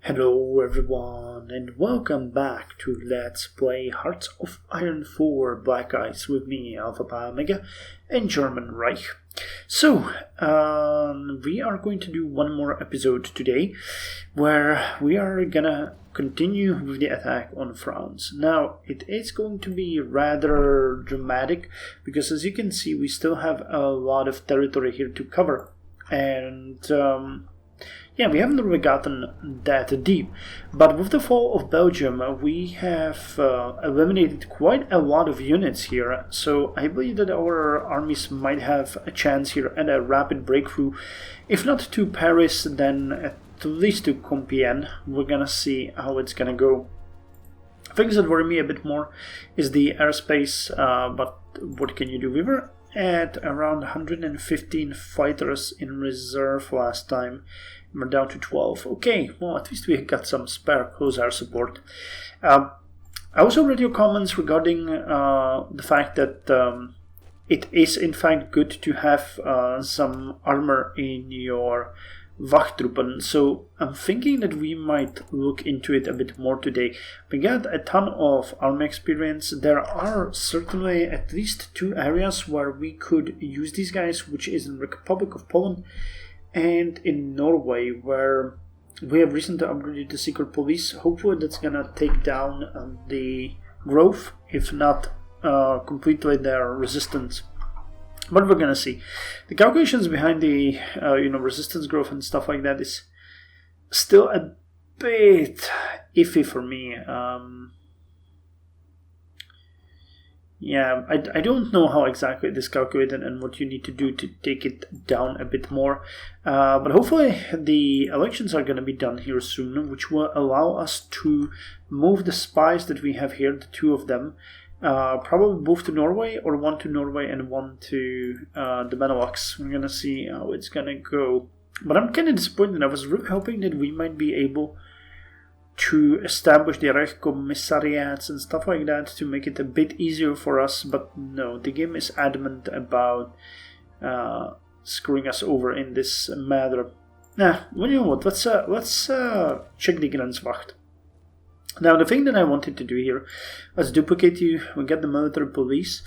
Hello everyone and welcome back to Let's Play Hearts of Iron 4 Black Ice with me, Alpha Pi Omega, and German Reich. So, we are going to do one more episode today where we are gonna continue with the attack on France. Now, it is going to be rather dramatic because as you can see we still have a lot of territory here to cover, and yeah, we haven't really gotten that deep, but with the fall of Belgium, we have eliminated quite a lot of units here, so I believe that our armies might have a chance here at a rapid breakthrough, if not to Paris, then at least to Compiègne. We're gonna see how it's gonna go. Things that worry me a bit more is the airspace, but what can you do? We were at around 115 fighters in reserve last time. We're down to 12. Okay, well, at least we got some spare close air support. I also read your comments regarding the fact that it is in fact good to have some armor in your Wachttruppen, so I'm thinking that we might look into it a bit more today. We got a ton of army experience. There are certainly at least two areas where we could use these guys, which is in Republic of Poland and in Norway, where we have recently upgraded the secret police. Hopefully that's gonna take down the growth, if not completely their resistance. But we're gonna see. The calculations behind the resistance growth and stuff like that is still a bit iffy for me. Yeah, I don't know how exactly it is calculated and what you need to do to take it down a bit more. But hopefully the elections are going to be done here soon, which will allow us to move the spies that we have here, the two of them, probably both to Norway, or one to Norway and one to the Benelux. We're going to see how it's going to go. But I'm kind of disappointed. I was really hoping that we might be able to establish the Reich commissariats and stuff like that to make it a bit easier for us, but no, the game is adamant about screwing us over in this matter. Nah, well, you know what, let's check the Grenzwacht. Now, the thing that I wanted to do here was duplicate you. We get the military police.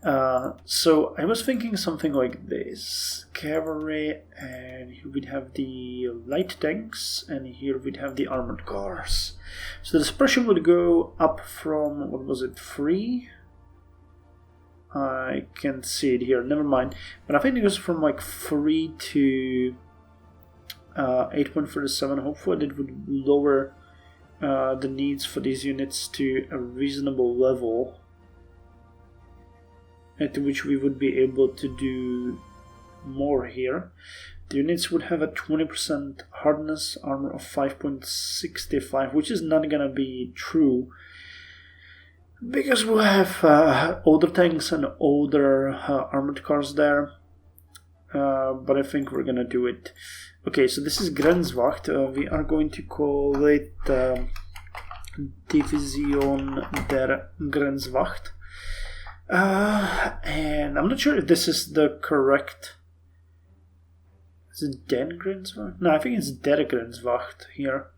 So I was thinking something like this. Cavalry, and here we'd have the light tanks, and here we'd have the armored cars. So the suppression would go up from, what was it, 3? I can't see it here, never mind. But I think it goes from like 3 to 8.37. Hopefully it would lower the needs for these units to a reasonable level at which we would be able to do more here. The units would have a 20% hardness, armor of 5.65, which is not gonna be true because we'll have older tanks and older armored cars there, but I think we're gonna do it. Okay, so this is Grenzwacht. We are going to call it Division der Grenzwacht. And I'm not sure if this is the correct. Is it Den Grenzwacht? No, I think it's Der Grenzwacht here.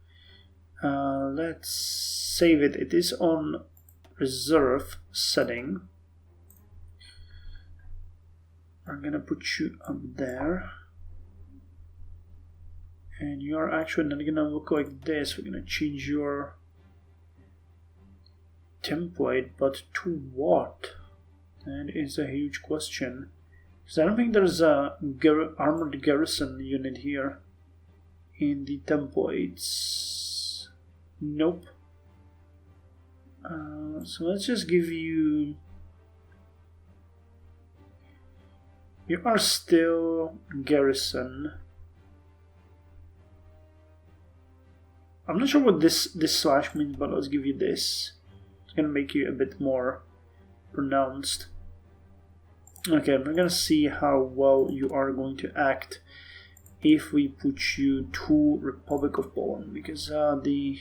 Let's save it. It is on reserve setting. I'm gonna put you up there. And you're actually not gonna look like this. We're gonna change your template, but to what? That is a huge question. Because I don't think there's a armored garrison unit here in the templates. Nope. So let's just give you... You are still garrison. I'm not sure what this slash means, but let's give you this. It's gonna make you a bit more pronounced. Okay, we're gonna see how well you are going to act if we put you to Republic of Poland, because the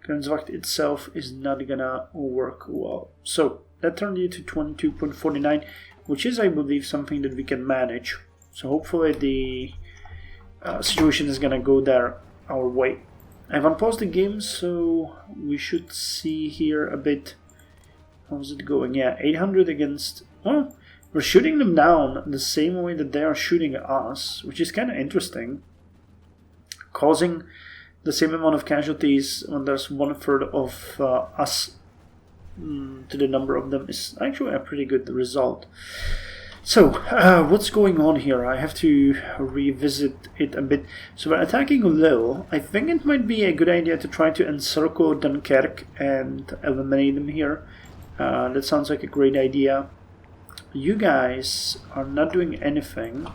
Grenzwacht itself is not gonna work well. So that turned you to 22.49, which is, I believe, something that we can manage. So hopefully the situation is gonna go there our way. I've unpaused the game, so we should see here a bit. How's it going? Yeah, 800 against... Well, we're shooting them down the same way that they are shooting at us, which is kind of interesting. Causing the same amount of casualties when there's 1/3 of us to the number of them is actually a pretty good result. So, what's going on here? I have to revisit it a bit. So we're attacking low. I think it might be a good idea to try to encircle Dunkirk and eliminate them here. That sounds like a great idea. You guys are not doing anything,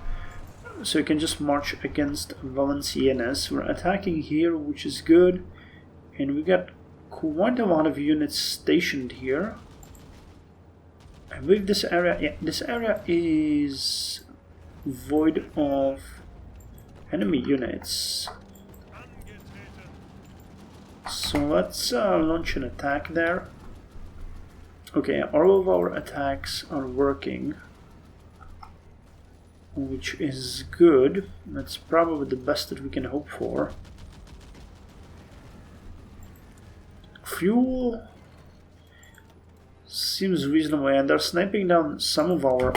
so you can just march against Valenciennes. We're attacking here, which is good. And we got quite a lot of units stationed here. I believe this area, yeah, this area is void of enemy units. So let's launch an attack there. Okay, all of our attacks are working, which is good. That's probably the best that we can hope for. Fuel seems reasonable, and they're sniping down some of our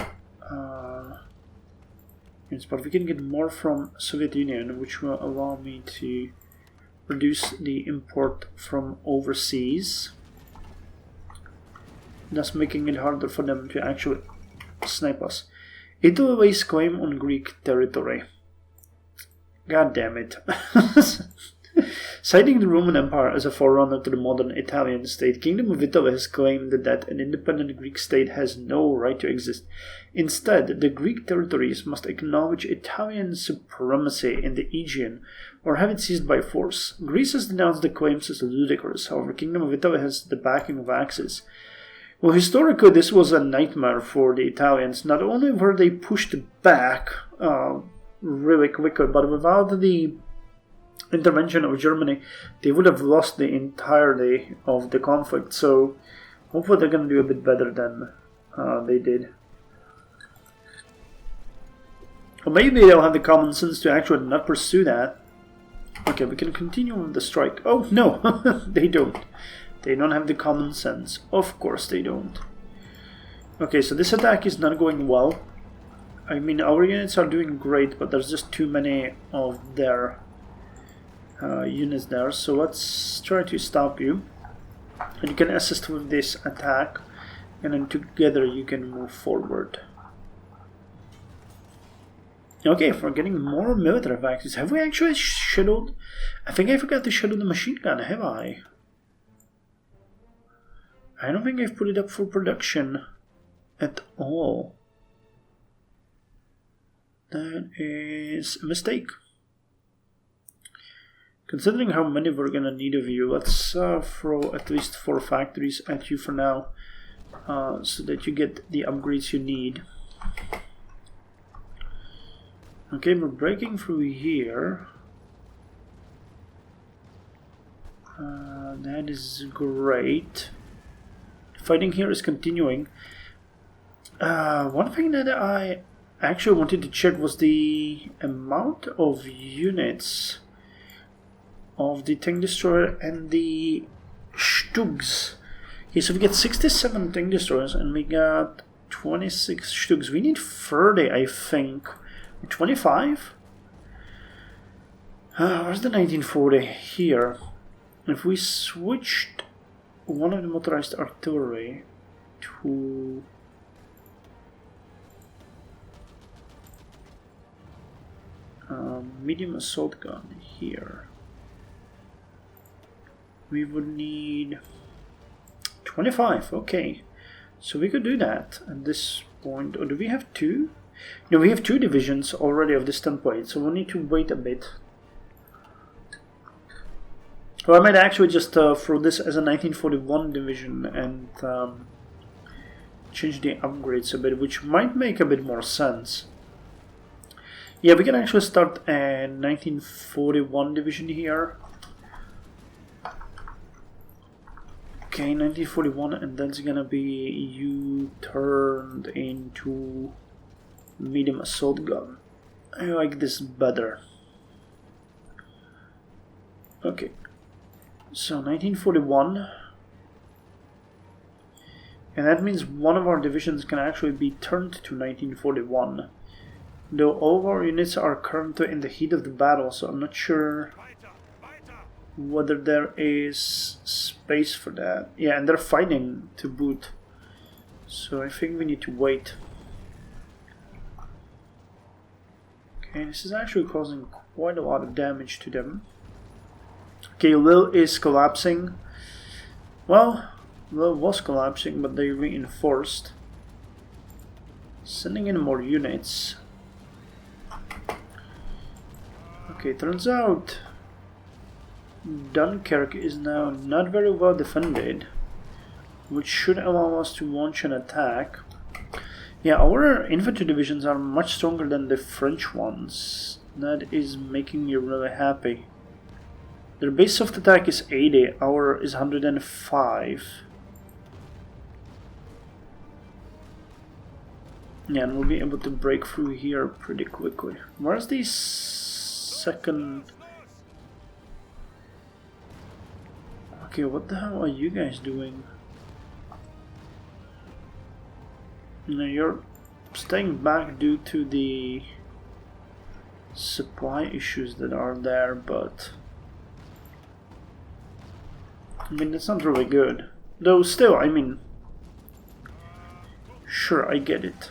units, but we can get more from Soviet Union, which will allow me to reduce the import from overseas, thus making it harder for them to actually snipe us. Italy lays claim on Greek territory. God damn it. Citing the Roman Empire as a forerunner to the modern Italian state, Kingdom of Italy has claimed that an independent Greek state has no right to exist. Instead, the Greek territories must acknowledge Italian supremacy in the Aegean or have it seized by force. Greece has denounced the claims as ludicrous. However, Kingdom of Italy has the backing of Axis. Well, historically, this was a nightmare for the Italians. Not only were they pushed back really quickly, but without the intervention of Germany, they would have lost the entirety of the conflict. So hopefully they're going to do a bit better than they did. Or maybe they'll have the common sense to actually not pursue that. Okay, we can continue with the strike. Oh, no, they don't. They don't have the common sense. Of course they don't. Okay, so this attack is not going well. I mean, our units are doing great, but there's just too many of their units there, so let's try to stop you, and you can assist with this attack, and then together you can move forward. Okay, if we're getting more military factories, have we actually scheduled? I think I forgot to schedule the machine gun, have I? I don't think I've put it up for production at all. That is a mistake. Considering how many we're gonna need of you, let's throw at least 4 factories at you for now, so that you get the upgrades you need. Okay, we're breaking through here. That is great. Fighting here is continuing. One thing that I actually wanted to check was the amount of units of the tank destroyer and the Stugs. Okay, so we get 67 tank destroyers and we got 26 Stugs. We need 30, I think. 25? Where's the 1940? Here. If we switched one of the motorized artillery to medium assault gun here, we would need 25. Okay, so we could do that at this point. Or do we have 2? No, we have 2 divisions already of this template, so we'll need to wait a bit. Or I might actually just throw this as a 1941 division and change the upgrades a bit, which might make a bit more sense. Yeah, we can actually start a 1941 division here. Okay, 1941, and that's gonna be you turned into medium assault gun. I like this better. Okay, so 1941. And that means one of our divisions can actually be turned to 1941. Though all of our units are currently in the heat of the battle, so I'm not sure whether there is space for that. Yeah, and they're fighting to boot. So I think we need to wait. Okay, this is actually causing quite a lot of damage to them. Okay, Lille is collapsing. Well, Lille was collapsing, but they reinforced. Sending in more units. Okay, turns out Dunkirk is now not very well defended, which should allow us to launch an attack. Yeah, our infantry divisions are much stronger than the French ones. That is making me really happy. Their base soft attack is 80, our is 105. Yeah, and we'll be able to break through here pretty quickly. Where's the second... Okay, what the hell are you guys doing? No, you're staying back due to the supply issues that are there, but... I mean, that's not really good. Though still, I mean... Sure, I get it.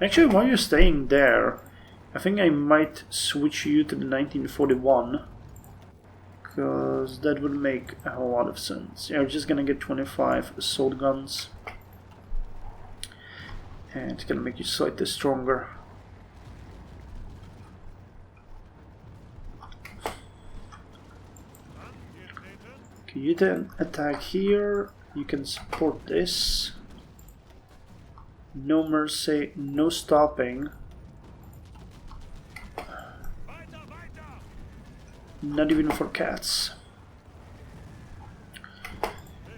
Actually, while you're staying there, I think I might switch you to the 1941. Because that would make a whole lot of sense. Yeah, we're just gonna get 25 assault guns. And it's gonna make you slightly stronger. Okay, you then attack here. You can support this. No mercy, no stopping. Not even for cats.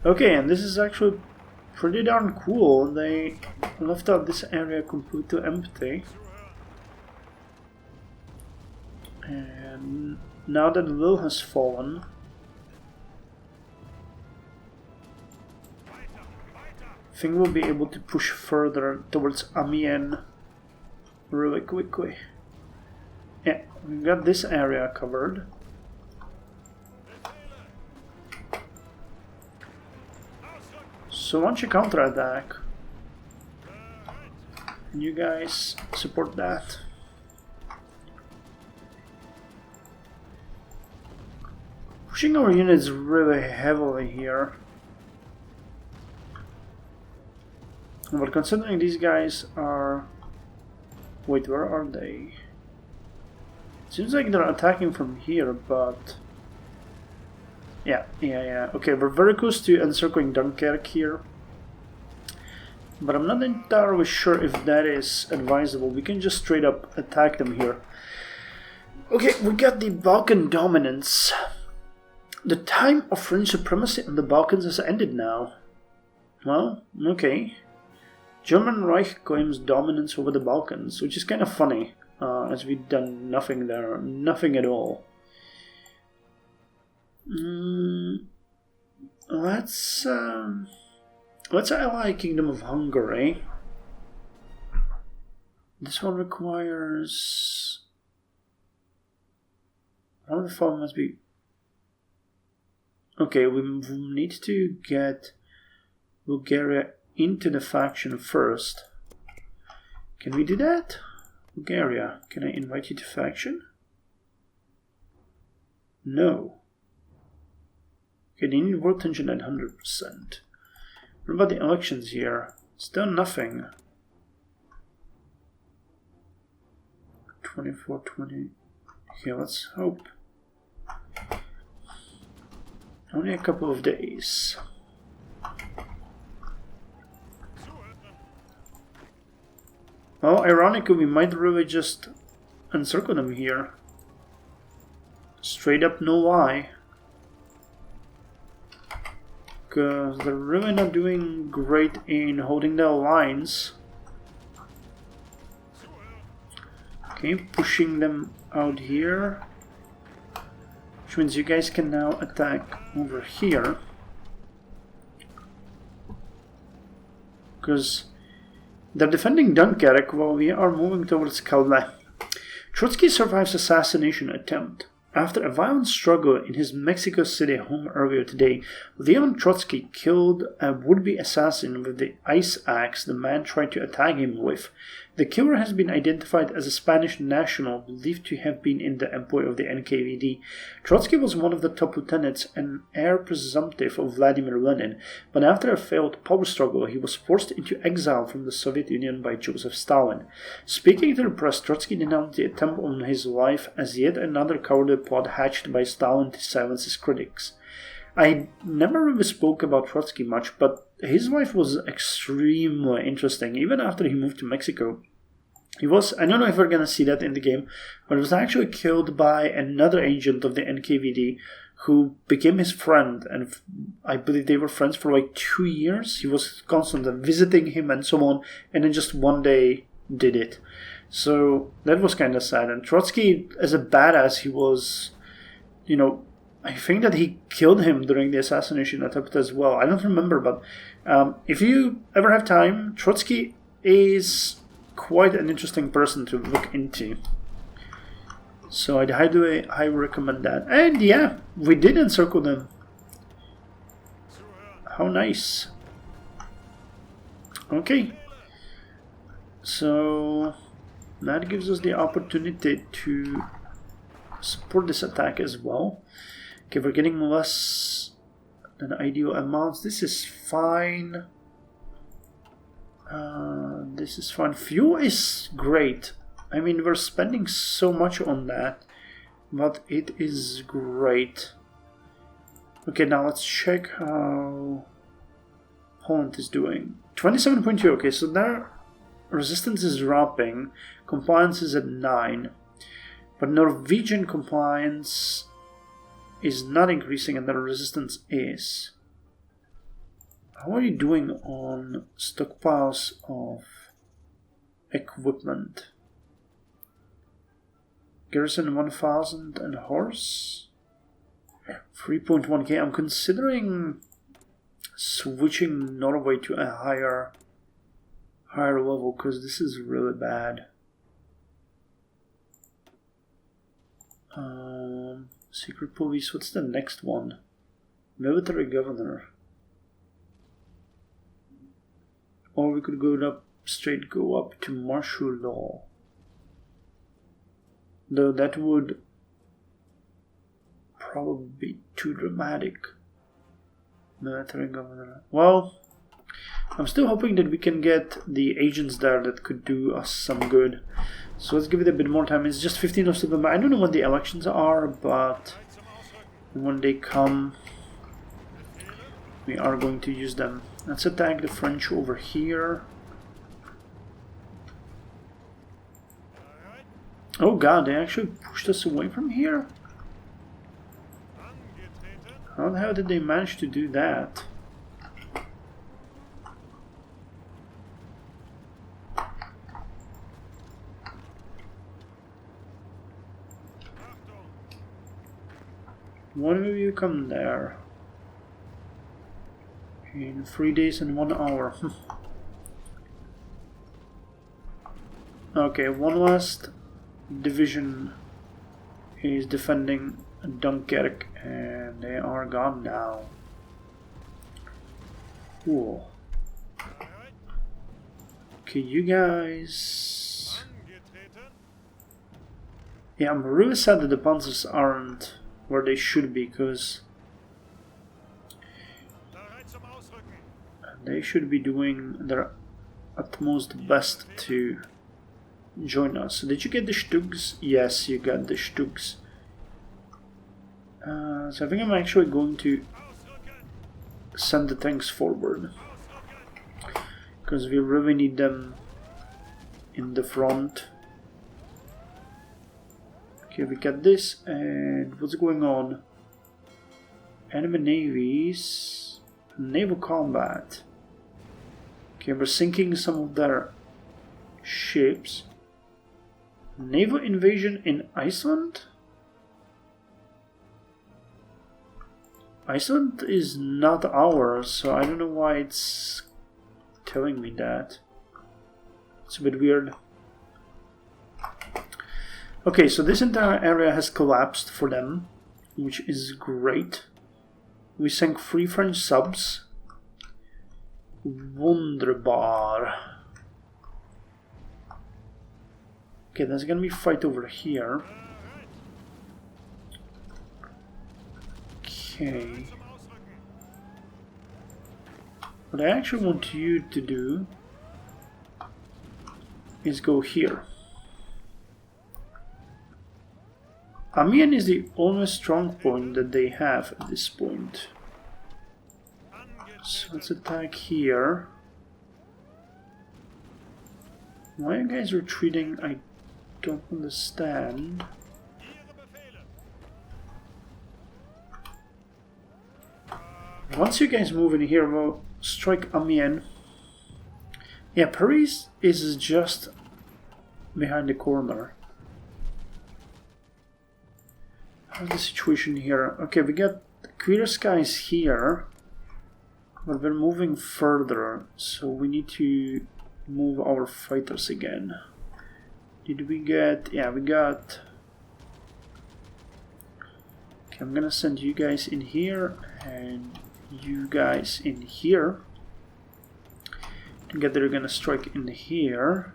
Okay, and this is actually pretty darn cool. They left out this area completely empty. And now that Lille has fallen, I think we'll be able to push further towards Amiens really quickly. Yeah, we've got this area covered. So once you counterattack, you guys support that. Pushing our units really heavily here. But considering these guys are... Wait, where are they? Seems like they're attacking from here, but... Yeah. Okay, we're very close to encircling Dunkirk here. But I'm not entirely sure if that is advisable. We can just straight up attack them here. Okay, we got the Balkan dominance. The time of French supremacy on the Balkans has ended now. Well, okay. German Reich claims dominance over the Balkans, which is kind of funny, as we've done nothing there, nothing at all. Let's ally Kingdom of Hungary. This one requires... One of the following must be... Okay, we need to get Bulgaria into the faction first. Can we do that? Bulgaria, can I invite you to faction? No. Okay, they need world tension at 100%. What about the elections here? Still nothing. 24-20. Okay, let's hope. Only a couple of days. Well, ironically, we might really just encircle them here. Straight up no lie. Because they're really not doing great in holding their lines. Okay, pushing them out here. which means you guys can now attack over here. Because they're defending Dunkirk while we are moving towards Calais. Trotsky survives assassination attempt. After a violent struggle in his Mexico City home earlier today, Leon Trotsky killed a would-be assassin with the ice axe the man tried to attack him with. The killer has been identified as a Spanish national believed to have been in the employ of the NKVD. Trotsky was one of the top lieutenants and heir presumptive of Vladimir Lenin, but after a failed power struggle, he was forced into exile from the Soviet Union by Joseph Stalin. Speaking to the press, Trotsky denounced the attempt on his life as yet another cowardly plot hatched by Stalin to silence his critics. I never really spoke about Trotsky much, but his life was extremely interesting. Even after he moved to Mexico, he was, I don't know if we're going to see that in the game, but he was actually killed by another agent of the NKVD who became his friend, and I believe they were friends for like 2 years. He was constantly visiting him and so on, and then just one day did it. So that was kind of sad. And Trotsky, as a badass, he was, you know, I think that he killed him during the assassination attempt as well. I don't remember, but if you ever have time, Trotsky is quite an interesting person to look into. So I'd highly recommend that. And yeah, we did encircle them. How nice. Okay. So that gives us the opportunity to support this attack as well. Okay, we're getting less than ideal amounts. This is fine. This is fine. Fuel is great. I mean, we're spending so much on that, but it is great. Okay, now let's check how Poland is doing. 27.2. Okay, so their resistance is dropping. Compliance is at 9. But Norwegian compliance is not increasing and the resistance is. How are you doing on stockpiles of equipment? Garrison 1000 and horse 3.1k. I'm considering switching Norway to a higher level because this is really bad. Secret police, what's the next one? Military governor. Or we could go up to martial law. Though that would probably be too dramatic. Military governor. Well, I'm still hoping that we can get the agents there that could do us some good. So let's give it a bit more time. It's just 15th of September. I don't know when the elections are, but when they come, we are going to use them. Let's attack the French over here. Oh god, they actually pushed us away from here? How the hell did they manage to do that? When will you come there? In 3 days and 1 hour. Okay, one last division is defending Dunkirk and they are gone now. Cool. Okay, you guys. Yeah, I'm really sad that the Panzers aren't where they should be, because they should be doing their utmost best to join us. So did you get the Stugs? Yes, you got the Stugs. So I think I'm actually going to send the tanks forward, because we really need them in the front. Okay, we got this, and what's going on? Enemy navies, naval combat. Okay, we're sinking some of their ships. Naval invasion in Iceland? Iceland is not ours, so I don't know why it's telling me that. It's a bit weird. Okay, so this entire area has collapsed for them, which is great. We sank 3 French subs. Wunderbar. Okay, there's gonna be a fight over here. Okay. What I actually want you to do is go here. Amiens is the only strong point that they have at this point. So let's attack here. Why are you guys retreating? I don't understand. Once you guys move in here, we'll strike Amiens. Yeah, Paris is just behind the corner. How's the situation here? Okay, we got clear skies here, but we're moving further, so we need to move our fighters again. Did we get... yeah, we got... okay, I'm gonna send you guys in here, and you guys in here. Together they're gonna strike in here.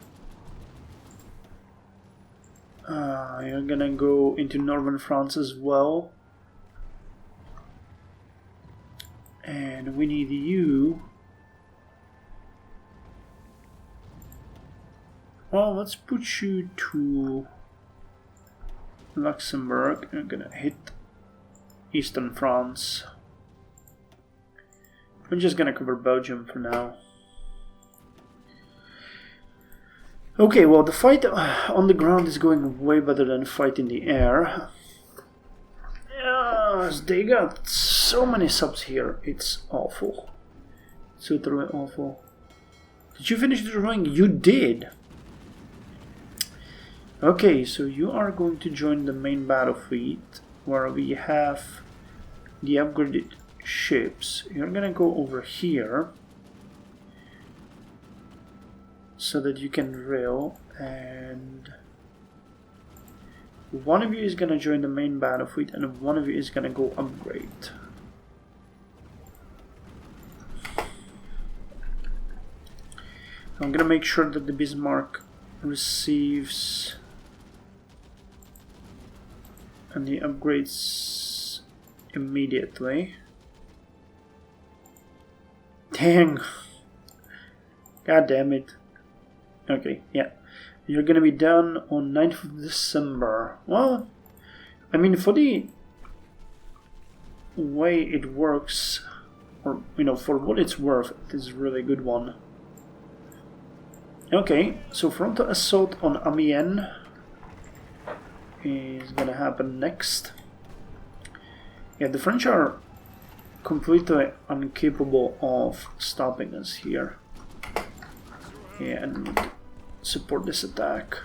You're gonna go into northern France as well. And we need you. Well, let's put you to Luxembourg. I'm gonna hit eastern France. I'm just gonna cover Belgium for now. Okay, well, the fight on the ground is going way better than the fight in the air. Yes, they got so many subs here. It's awful. It's utterly awful. Did you finish the drawing? You did! Okay, so you are going to join the main battlefield, where we have the upgraded ships. You're gonna go over here, so that you can rail, and one of you is gonna join the main battlefield and one of you is gonna go upgrade. I'm gonna make sure that the Bismarck receives and the upgrades immediately. Dang! God damn it. Okay, yeah. You're gonna be done on 9th of December. Well, I mean, for the way it works, or, you know, for what it's worth, it is a really good one. Okay, so frontal assault on Amiens is gonna happen next. Yeah, the French are completely incapable of stopping us here. Yeah, and support this attack.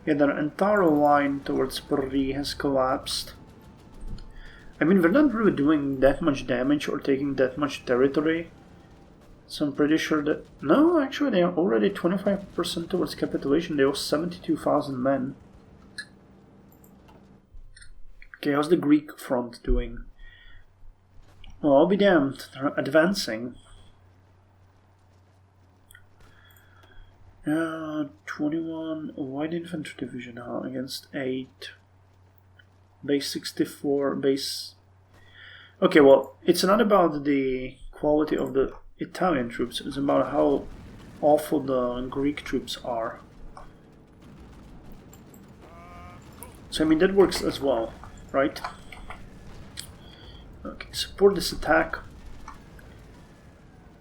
Yeah, their entire line towards Paris has collapsed. I mean, they're not really doing that much damage or taking that much territory. So I'm pretty sure that... no, actually they are already 25% towards capitulation. They lost 72,000 men. Okay, how's the Greek front doing? Well, I'll be damned. They're advancing. 21 White Infantry Division against 8. Base 64, base... okay, well, it's not about the quality of the Italian troops, it's about how awful the Greek troops are. So, I mean, that works as well, right? Okay, support this attack.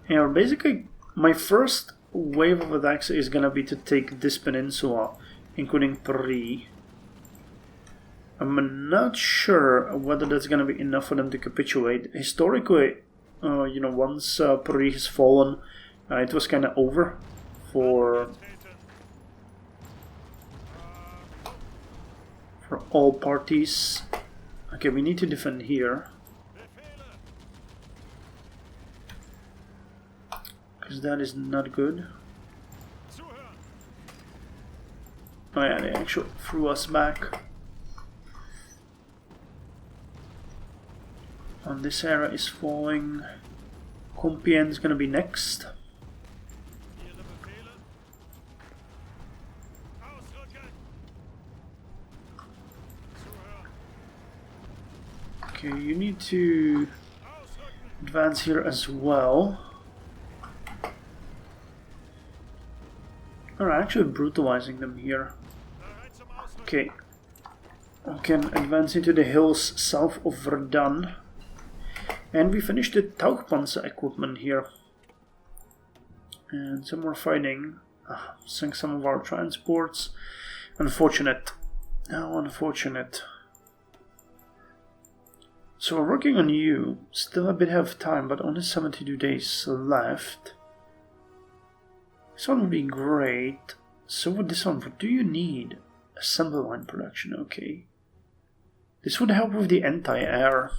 And basically, my first wave of attacks is gonna be to take this peninsula, including Paris. I'm not sure whether that's gonna be enough for them to capitulate. Historically, you know, once Paris has fallen, it was kind of over for for all parties. Okay, we need to defend here. Because that is not good. Oh yeah, they actually threw us back. And this area is falling. Compiègne is gonna be next. Okay, you need to advance here as well. We're actually brutalizing them here. Okay, we can advance into the hills south of Verdun. And we finished the Tauchpanzer equipment here. And some more fighting. Sank some of our transports. Unfortunate. How unfortunate. So we're working on you. Still a bit of time, but only 72 days left. This one would be great. So with this one, what do you need? Assembly line production, okay. This would help with the anti-air.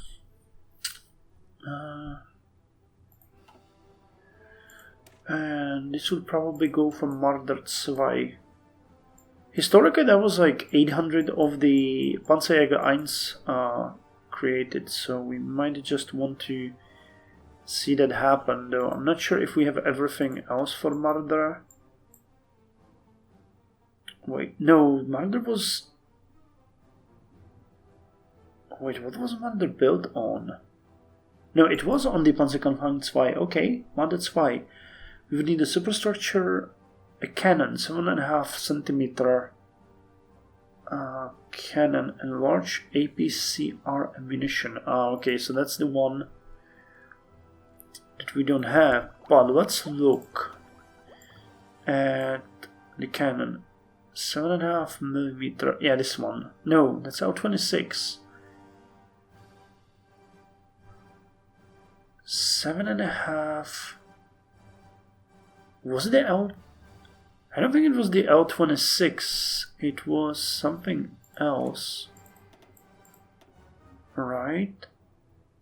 And this would probably go from Marder 2. Historically, that was like 800 of the Panzerjäger 1 created, so we might just want to see that happen, though I'm not sure if we have everything else for Marder. Wait, no, Marder was... Wait, what was Marder built on? No, it was on the Panzerkampfwagen 2. Okay, Marder 2. We would need a superstructure, a cannon, 7.5 centimeter cannon, and large APCR ammunition. Okay, so that's the one that we don't have. But let's look at the cannon. 7.5 millimeter. Yeah, this one. No, that's L26. 7.5. Was it the L? I don't think it was the L26. It was something else. Right?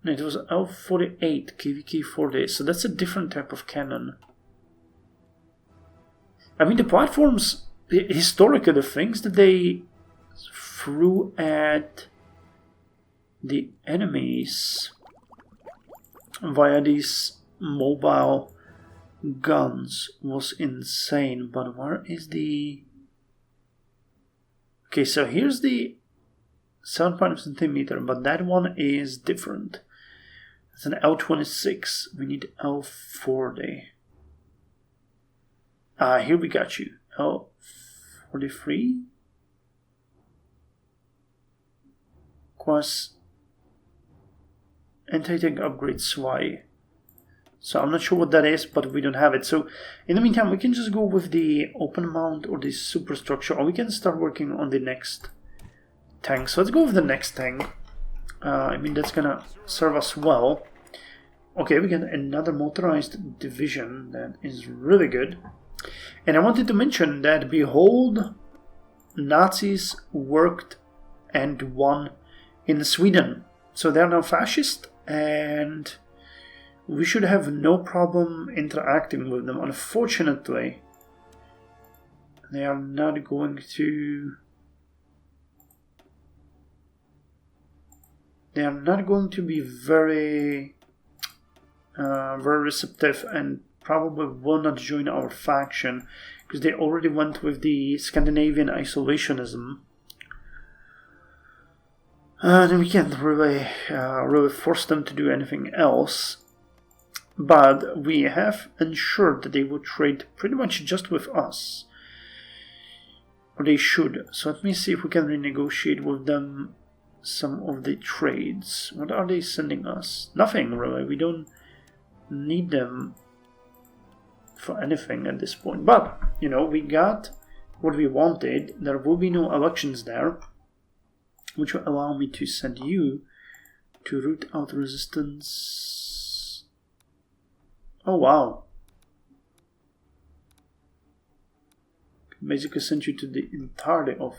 No, it was L48, KVK40. So that's a different type of cannon. I mean, the platforms, historically, the things that they threw at the enemies via these mobile guns was insane. But where is the... Okay, so here's the 7.5 centimeter, but that one is different. It's an L26. We need L40. Here we got you. L43? Quas anti-tank upgrade SWI. So I'm not sure what that is, but we don't have it. So in the meantime, we can just go with the open mount or the superstructure, or we can start working on the next tank. So let's go with the next tank. I mean, that's gonna serve us well. Okay, we get another motorized division. That is really good. And I wanted to mention that, behold, Nazis worked and won in Sweden. So they're now fascist, and we should have no problem interacting with them. Unfortunately, they are not going to... They are not going to be very receptive, and probably will not join our faction, because they already went with the Scandinavian isolationism. And we can't really force them to do anything else. But we have ensured that they will trade pretty much just with us. Or they should. So let me see if we can renegotiate with them some of the trades. What are they sending us? Nothing really. We don't need them for anything at this point. But, you know, we got what we wanted. There will be no elections there, which will allow me to send you to root out resistance. Oh wow. Basically send you to the entirety of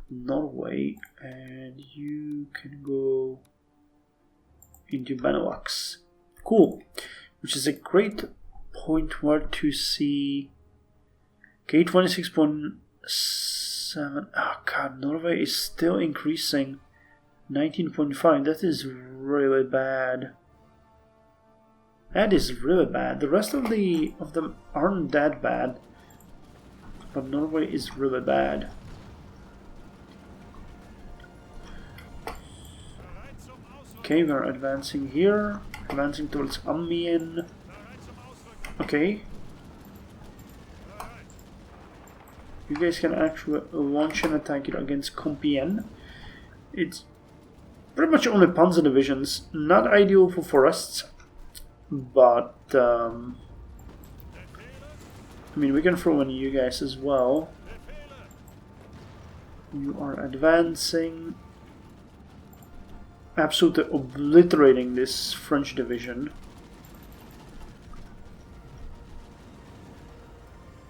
Norway, and you can go into Benelux. Cool. Which is a great point where to see. Okay, 26.7. Oh god, Norway is still increasing. 19.5. That is really bad. That is really bad. The rest of them aren't that bad, but Norway is really bad. Okay, we're advancing here, advancing towards Amiens. Okay. You guys can actually launch an attack against Compiègne. It's pretty much only panzer divisions, not ideal for forests, but I mean, we can throw in you guys as well. You are advancing, absolutely obliterating this French division.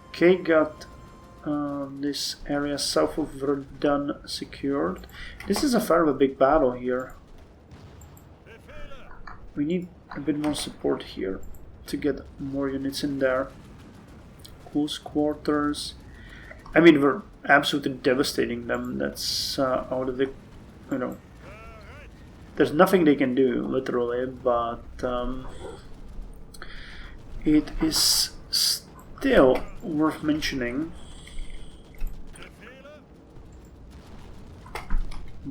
Okay, got this area south of Verdun secured. This is a fairly big battle here. We need a bit more support here to get more units in there. Close quarters. I mean, we're absolutely devastating them. That's out of the, you know, there's nothing they can do, literally, but it is still worth mentioning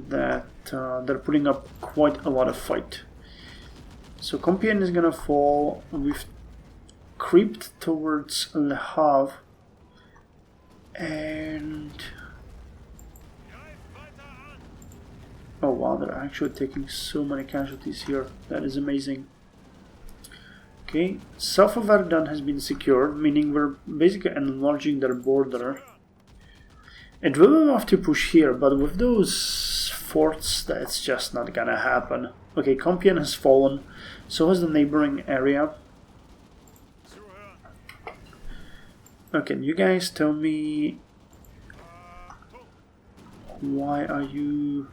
that they're putting up quite a lot of fight. So Compiègne is gonna fall. We've creeped towards Le Havre, and oh wow, they're actually taking so many casualties here. That is amazing. Okay, south of Verdun has been secured, meaning we're basically enlarging their border. And we will have to push here, but with those forts, that's just not gonna happen. Okay, Compiègne has fallen, so has the neighboring area. Okay, you guys tell me, why are you...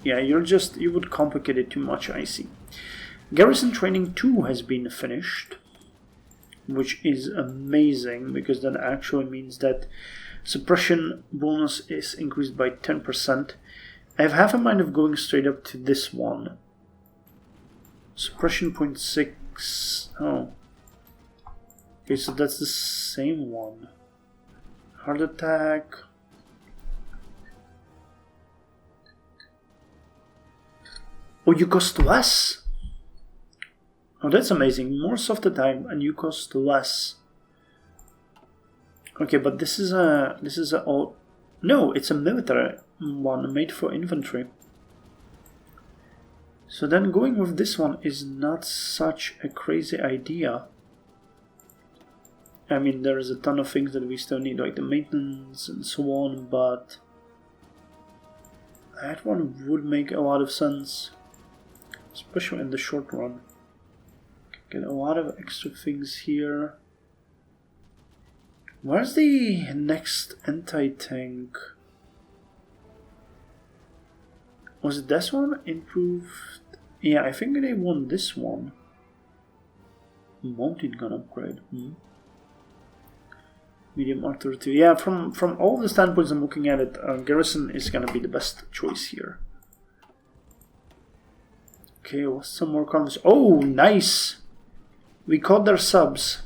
Yeah, you would complicate it too much, I see. Garrison Training 2 has been finished, which is amazing, because that actually means that suppression bonus is increased by 10%. I have half a mind of going straight up to this one. Suppression 0.6. Oh. Okay, so that's the same one. Hard attack. Oh, you cost less? Oh, that's amazing. More soft attack and you cost less. Okay, but this is a all... No, it's a military one made for infantry. So then going with this one is not such a crazy idea. I mean, there is a ton of things that we still need, like the maintenance and so on, but that one would make a lot of sense, especially in the short run. Get a lot of extra things here. Where's the next anti-tank? Was it this one? Improved? Yeah, I think they won this one. Mounted gun upgrade. Medium artillery 2. Yeah, from all the standpoints I'm looking at it, Garrison is gonna be the best choice here. Okay, what's some more convers? Oh, nice! We caught their subs.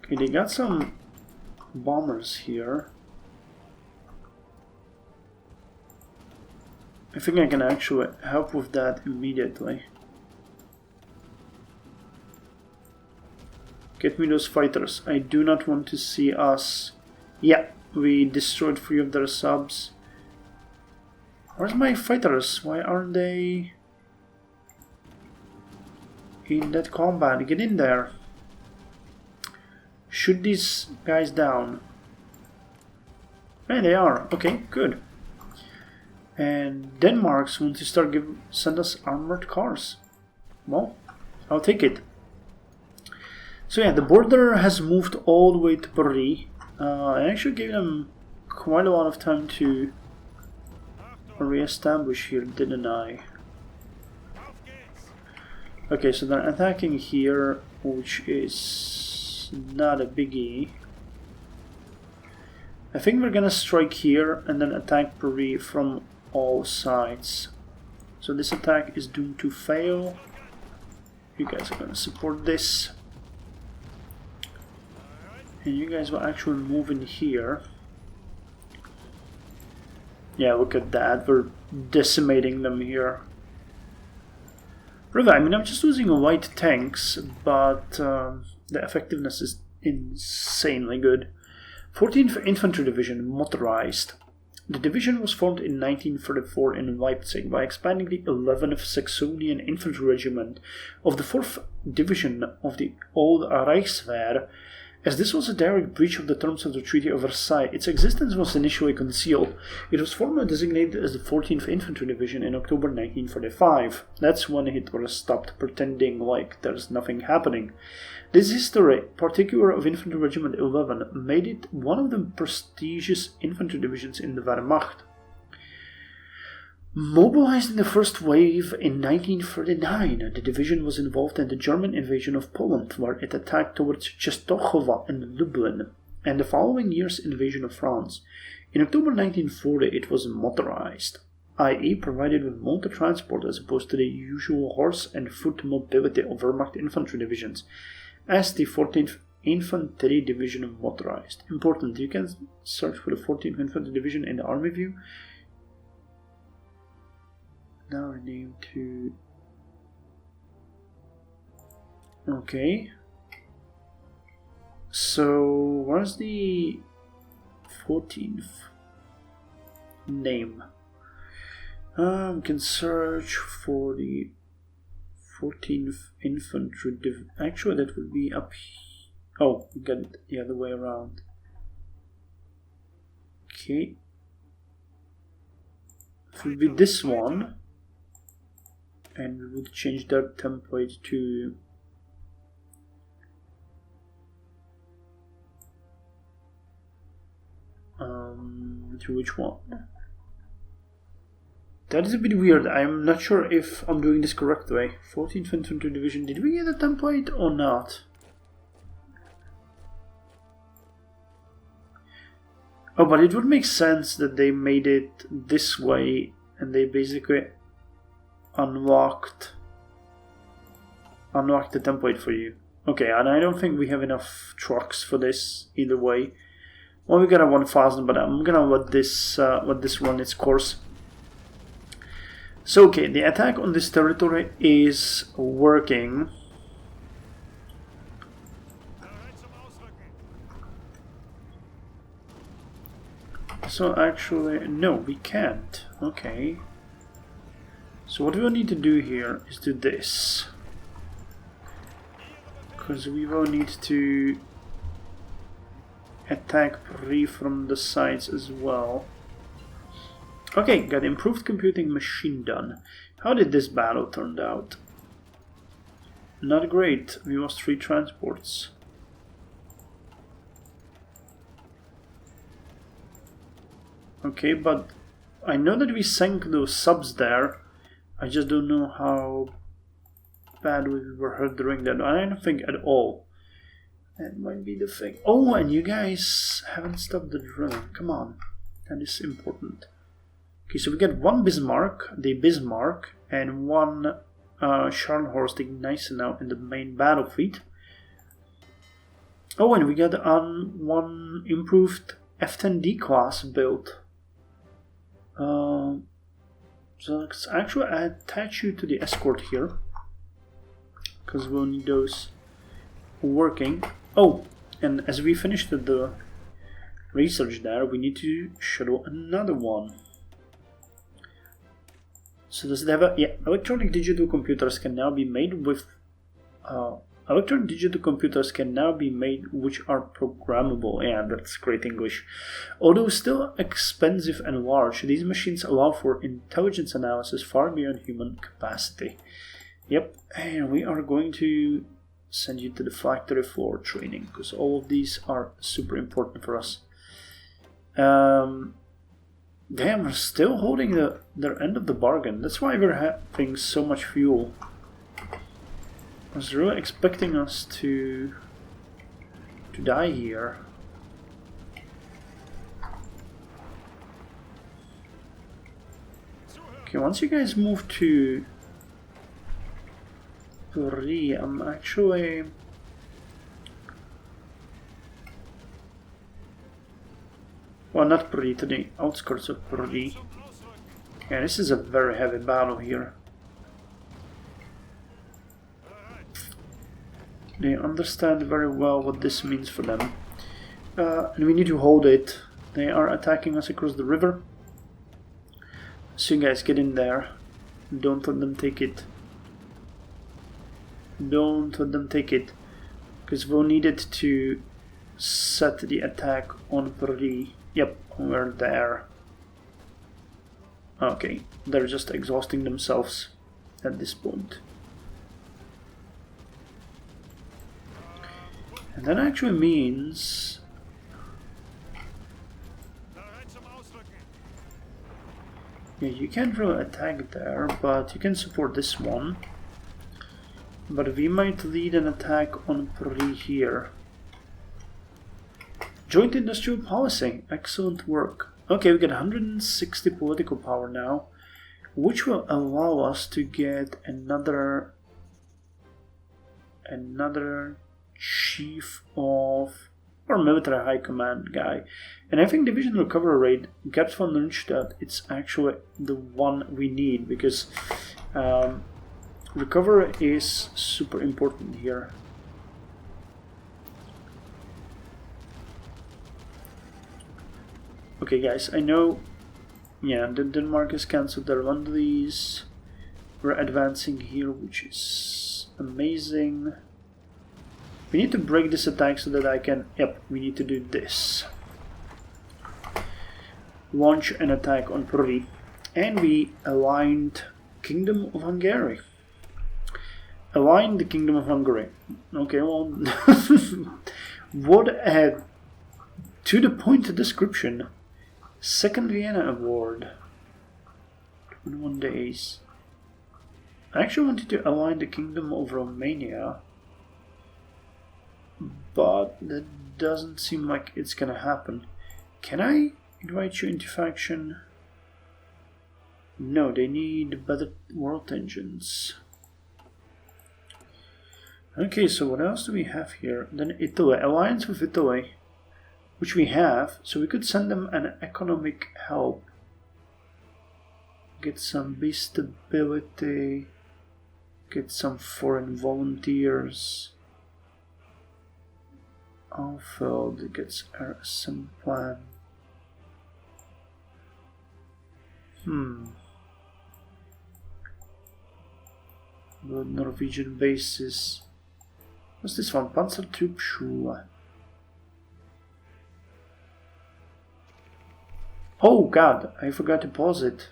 Okay, they got some bombers here. I think I can actually help with that immediately. Get me those fighters. I do not want to see us... Yeah, we destroyed 3 of their subs. Where's my fighters? Why aren't they in that combat? Get in there. Shoot these guys down. There they are. Okay, good. And Denmark's want to start send us armored cars. Well, I'll take it. So yeah, the border has moved all the way to Paris. I actually gave them quite a lot of time to re-establish here, didn't I? Okay, so they're attacking here, which is not a biggie. I think we're gonna strike here and then attack Paris from all sides. So this attack is doomed to fail. You guys are gonna support this. And you guys will actually move in here. Yeah, look at that. We're decimating them here. Really, I mean, I'm just using white tanks, but the effectiveness is insanely good. 14th Infantry Division, motorized. The division was formed in 1934 in Leipzig by expanding the 11th Saxonian Infantry Regiment of the 4th Division of the Old Reichswehr. As this was a direct breach of the terms of the Treaty of Versailles, its existence was initially concealed. It was formally designated as the 14th Infantry Division in October 1945. That's when Hitler stopped pretending like there's nothing happening. This history, particularly of Infantry Regiment 11, made it one of the prestigious infantry divisions in the Wehrmacht. Mobilized in the first wave in 1939, the division was involved in the German invasion of Poland, where it attacked towards Częstochowa and Lublin, and the following year's invasion of France. In October 1940, it was motorized, i.e. provided with motor transport as opposed to the usual horse and foot mobility of Wehrmacht infantry divisions, as the 14th Infantry Division motorized. Important, you can search for the 14th Infantry Division in the Army View. Now rename to... Okay. So, where's the 14th name? We can search for the 14th Infantry Division. Actually, that would be up here. Oh, we got it the other way around. Okay. It would be this one. And we would change that template to which one? That is a bit weird. I'm not sure if I'm doing this correct way. 14th Infantry Division. Did we get a template or not? Oh, but it would make sense that they made it this way and they basically unlocked the template for you. Okay, and I don't think we have enough trucks for this either way. Well, we got a 1000, but I'm gonna let this run its course. So, okay, the attack on this territory is working. So actually, no, we can't. Okay. So what we will need to do here is do this. Because we will need to attack Paris from the sides as well. Okay, got improved computing machine done. How did this battle turn out? Not great. We lost 3 transports. Okay, but I know that we sank those subs there. I just don't know how bad we were hurt during that. I don't think at all. That might be the thing. Oh, and you guys haven't stopped the drilling. Come on. That is important. Okay, so we get 1 Bismarck, and 1 Scharnhorst Gneisenau in the main battlefield. Oh, and we got 1 improved F10D class built. So let's actually attach you to the escort here, because we'll need those working. Oh, and as we finished the research there, we need to schedule another one. So does it have a... Yeah, electronic digital computers can now be made with... electronic digital computers can now be made which are programmable. Yeah, that's great English. Although still expensive and large, these machines allow for intelligence analysis far beyond human capacity. Yep, and we are going to send you to the factory floor training, because all of these are super important for us. Damn, we're still holding their end of the bargain. That's why we're having so much fuel. I was really expecting us to die here. Okay, once you guys move to Paris, I'm actually... Well, not Paris, to the outskirts of Paris. Yeah, this is a very heavy battle here. They understand very well what this means for them. And we need to hold it. They are attacking us across the river. So you guys get in there. Don't let them take it. Don't let them take it. Because we'll need it to set the attack on Paris. Yep, we're there. Okay, they're just exhausting themselves at this point. And that actually means... Yeah, you can't really attack there, but you can support this one. But we might lead an attack on Paris here. Joint industrial policy, excellent work. Okay, we get 160 political power now, which will allow us to get another chief of or military high command guy. And I think division recovery rate, Gerd von Rundstedt, it's actually the one we need, because recovery is super important here. Okay guys, I know, yeah, Denmark has cancelled their Lend-Lease. We're advancing here, which is amazing. We need to break this attack so that I can... Yep, we need to do this. Launch an attack on Paris. And we aligned Kingdom of Hungary. Align the Kingdom of Hungary. Okay, well... what a to-the-point description. Second Vienna Award. 21 days. I actually wanted to align the Kingdom of Romania, but that doesn't seem like it's gonna happen. Can I invite you into faction? No, they need better world engines. Okay, so what else do we have here? Then Italy, alliance with Italy, which we have, so we could send them an economic help. Get some base stability, get some foreign volunteers. Alfeld gets our assembly plan. The Norwegian bases. What's this one? Panzertruppschule. Oh god, I forgot to pause it.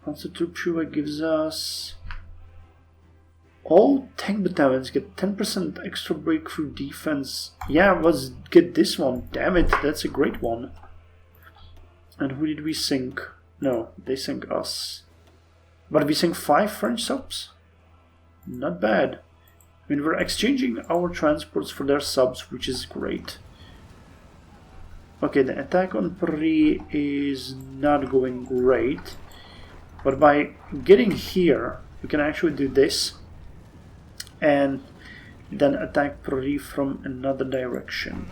Panzertruppschule gives us... All tank battalions get 10% extra breakthrough defense. Yeah, let's get this one. Damn it, that's a great one. And who did we sink? No, they sink us. But we sink 5 French subs? Not bad. I mean, we're exchanging our transports for their subs, which is great. Okay, the attack on Paris is not going great. But by getting here, we can actually do this. And then attack Paris from another direction.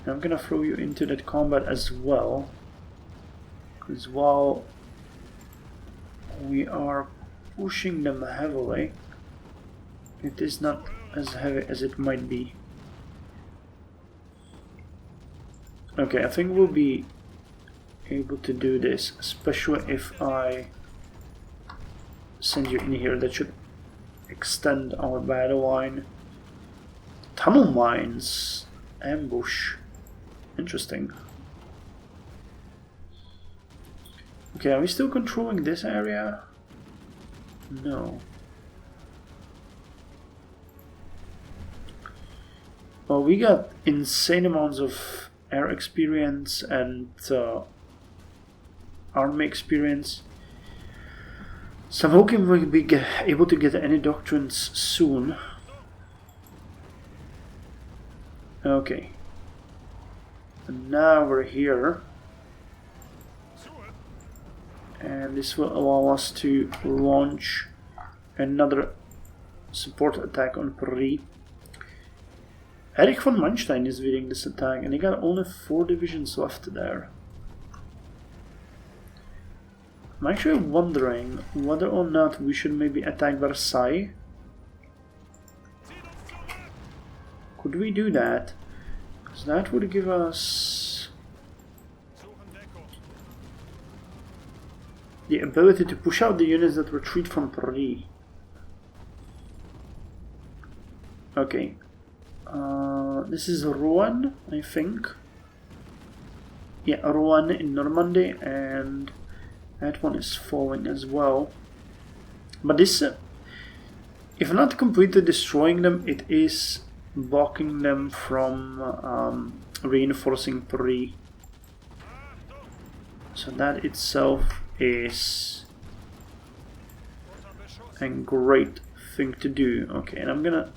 I'm gonna throw you into that combat as well, because while we are pushing them heavily, it is not as heavy as it might be. Okay, I think we'll be able to do this, especially if I send you in here. That should extend our battle line. Tunnel mines, ambush. Interesting. Okay, are we still controlling this area? No. Well, we got insane amounts of air experience and army experience. So I'm hoping we'll be able to get any doctrines soon. Okay. And now we're here. And this will allow us to launch another support attack on Paris. Erich von Manstein is leading this attack, and he got only 4 divisions left there. I'm actually wondering whether or not we should maybe attack Versailles. Could we do that? Because that would give us the ability to push out the units that retreat from Paris. Okay. This is Rouen, I think. Yeah, Rouen in Normandy, and that one is falling as well. But this, if not completely destroying them, it is blocking them from reinforcing Paris. So that itself is a great thing to do. Okay, and I'm gonna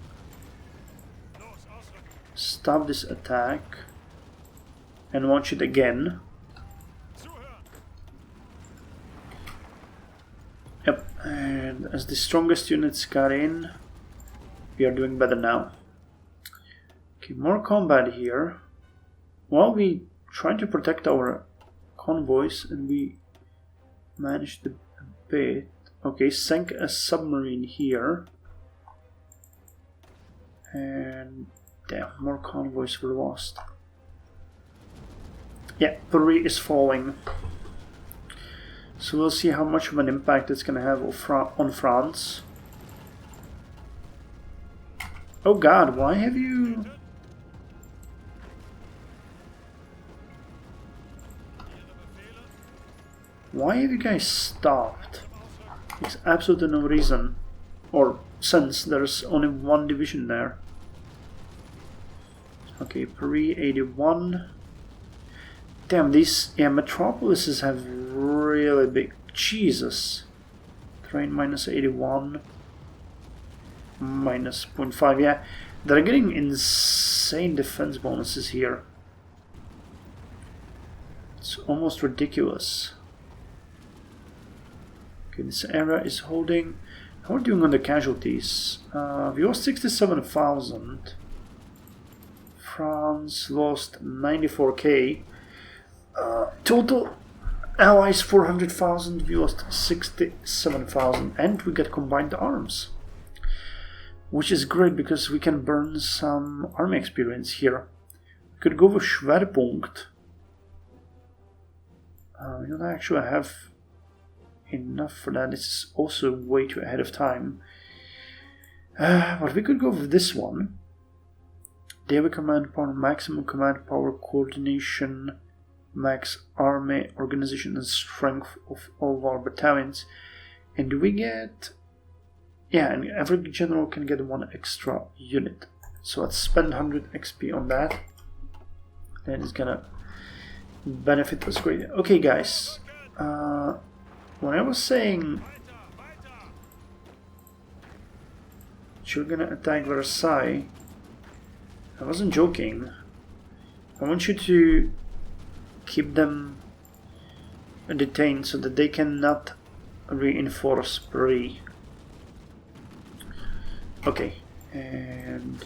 stop this attack and launch it again. Yep, and as the strongest units got in, we are doing better now. Okay, more combat here. Well, we tried to protect our convoys and we managed a bit. Okay, sank a submarine here. And damn, more convoys were lost. Yeah, Paris is falling. So we'll see how much of an impact it's going to have on France. Oh god, why have you... Why have you guys stopped? There's absolutely no reason. Or since there's only 1 division there. Okay, Paris 81. Damn, these metropolises have really big... Jesus. Terrain minus 81. Minus 0.5, yeah. They're getting insane defense bonuses here. It's almost ridiculous. Okay, this area is holding... How are we doing on the casualties? We lost 67,000. France lost 94k. Total allies 400,000. We lost 67,000, and we get combined arms, which is great because we can burn some army experience here. We could go with Schwerpunkt. We don't actually have enough for that. It's also way too ahead of time. But we could go with this one. Daily command power, maximum command power, coordination, max army, organization and strength of all of our battalions. And do we get... Yeah, and every general can get 1 extra unit. So let's spend 100 XP on that. That is gonna benefit us greatly. Okay guys, when I was saying you're gonna attack Versailles, I wasn't joking. I want you to keep them detained so that they cannot reinforce Paris. Okay, and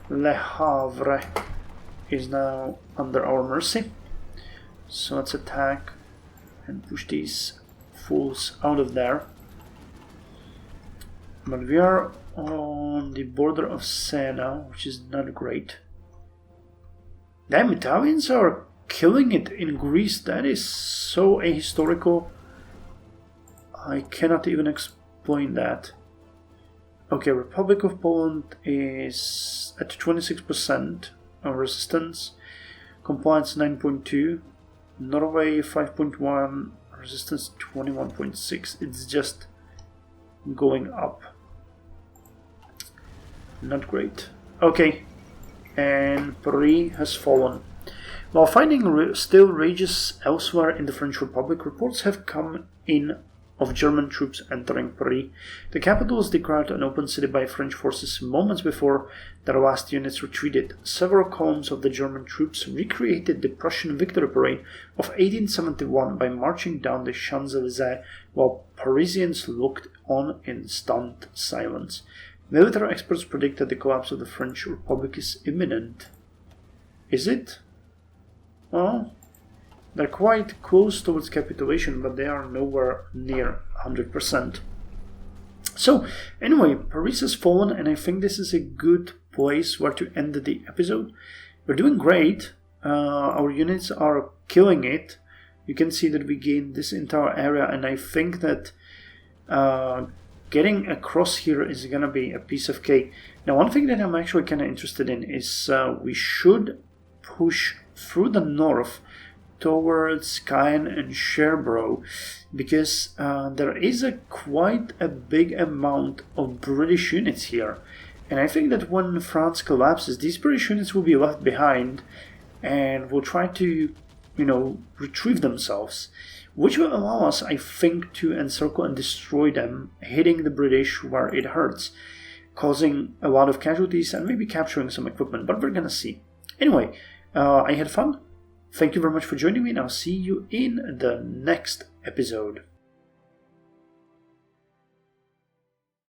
Le Havre is now under our mercy. So let's attack and push these fools out of there. But we are on the border of Sena, which is not great. Damn, Italians are killing it in Greece. That is so ahistorical. I cannot even explain that. Okay, Republic of Poland is at 26% of resistance. Compliance 9.2. Norway 5.1. Resistance 21.6. It's just going up. Not great. Okay. and Paris has fallen. While fighting still rages elsewhere in the French Republic, reports have come in of German troops entering Paris. The capital was declared an open city by French forces moments before their last units retreated. Several columns of the German troops recreated the Prussian victory parade of 1871 by marching down the Champs-Élysées, while Parisians looked on in stunned silence. Military experts predict that the collapse of the French Republic is imminent. Is it? Well, they're quite close towards capitulation, but they are nowhere near 100%. So, anyway, Paris has fallen, and I think this is a good place where to end the episode. We're doing great. Our units are killing it. You can see that we gained this entire area, and I think that getting across here is going to be a piece of cake. Now, one thing that I'm actually kind of interested in is we should push through the north towards Caen and Cherbourg, because there is quite a big amount of British units here. And I think that when France collapses, these British units will be left behind and will try to, retrieve themselves, which will allow us, I think, to encircle and destroy them, hitting the British where it hurts, causing a lot of casualties and maybe capturing some equipment, but we're gonna see. Anyway, I had fun. Thank you very much for joining me, and I'll see you in the next episode.